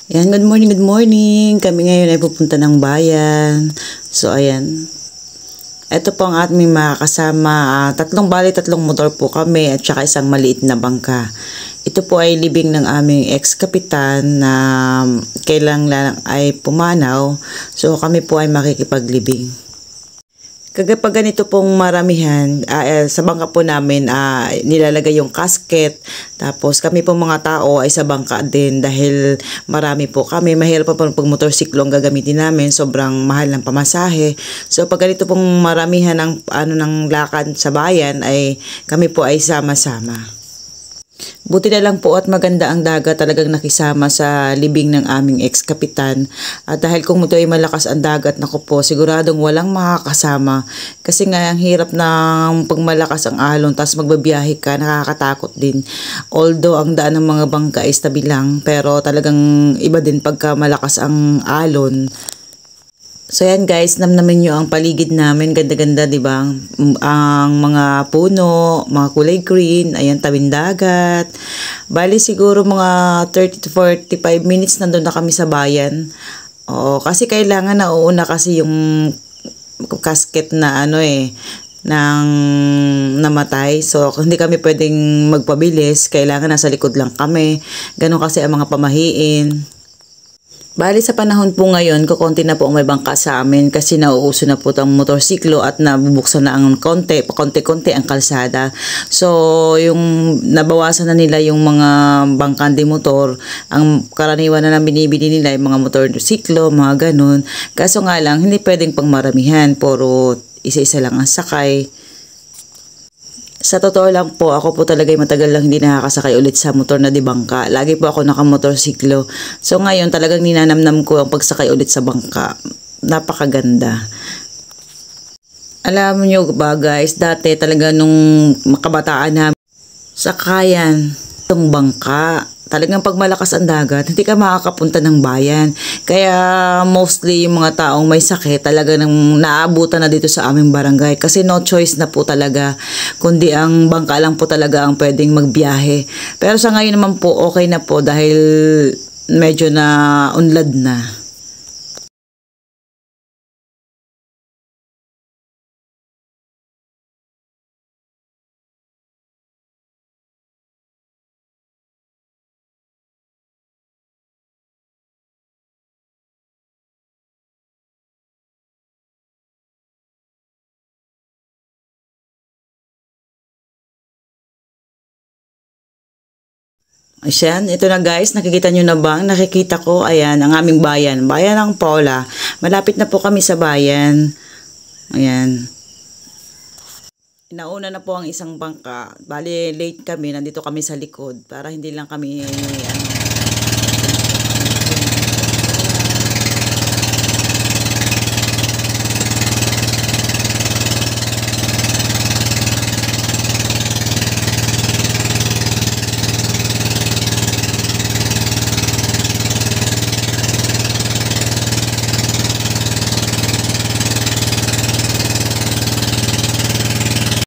Ayan, good morning, good morning. Kami ngayon ay pupunta ng bayan. So, ayan. Ito po ang aming mga kasama. Tatlong motor po kami at saka isang maliit na bangka. Ito po ay libing ng aming ex-kapitan na kailang lang ay pumanaw. So, kami po ay makikipaglibing. Kapag ganito pong maramihan, sa bangka po namin nilalagay yung casket. Tapos kami po mga tao ay sa bangka din dahil marami po kami. Mahirap pa pag motorsiklo ang gagamitin namin. Sobrang mahal ng pamasahe. So pag ganito pong maramihan ng lakad sa bayan ay kami po ay sama-sama. Buti na lang po at maganda ang dagat, talagang nakisama sa libing ng aming ex-kapitan. At dahil kung ito ay malakas ang dagat, naku po, siguradong walang makakasama. Kasi nga ang hirap ng pag malakas ang alon, tapos magbabiyahe ka, nakakatakot din. Although ang daan ng mga bangka ay stabil lang, pero talagang iba din pagka malakas ang alon. So yan guys, namnamin nyo ang paligid namin, ganda-ganda 'di ba? Ang mga puno, mga kulay green, ayan tabing dagat. Bali siguro mga 30 to 45 minutes nandun na kami sa bayan. Oo, kasi kailangan nauuna kasi yung casket na nang namatay. So hindi kami pwedeng magpabilis, kailangan nasa likod lang kami. Ganun kasi ang mga pamahiin. Bali sa panahon po ngayon, kukonti na po ang may bangka sa amin kasi nauuso na po ang motorsiklo at nabubuksan na ang konti-konti ang kalsada. So, yung nabawasan na nila yung mga bangkang di motor, ang karaniwan na binibili nila yung mga motorsiklo, mga ganun. Kaso nga lang, hindi pwedeng pangmaramihan, puro isa-isa lang ang sakay. Sa totoo lang po, ako po talaga matagal lang hindi nakakasakay ulit sa motor na di bangka. Lagi po ako nakamotorsiklo. So ngayon talagang ninanamnam ko ang pagsakay ulit sa bangka. Napakaganda. Alam niyo ba guys, dati talaga nung makabataan namin, sakayan itong bangka. Talagang pag malakas ang dagat, hindi ka makakapunta ng bayan. Kaya mostly yung mga taong may sakit talaga nang naabutan na dito sa aming barangay. Kasi no choice na po talaga, kundi ang bangka lang po talaga ang pwedeng magbiyahe. Pero sa ngayon naman po, okay na po dahil medyo na unlad na. Ayan, ito na guys, nakikita nyo na ba? Nakikita ko, ayan, ang aming bayan. Bayan ng Paula. Malapit na po kami sa bayan. Ayan. Nauna na po ang isang bangka. Bali, late kami. Nandito kami sa likod para hindi lang kami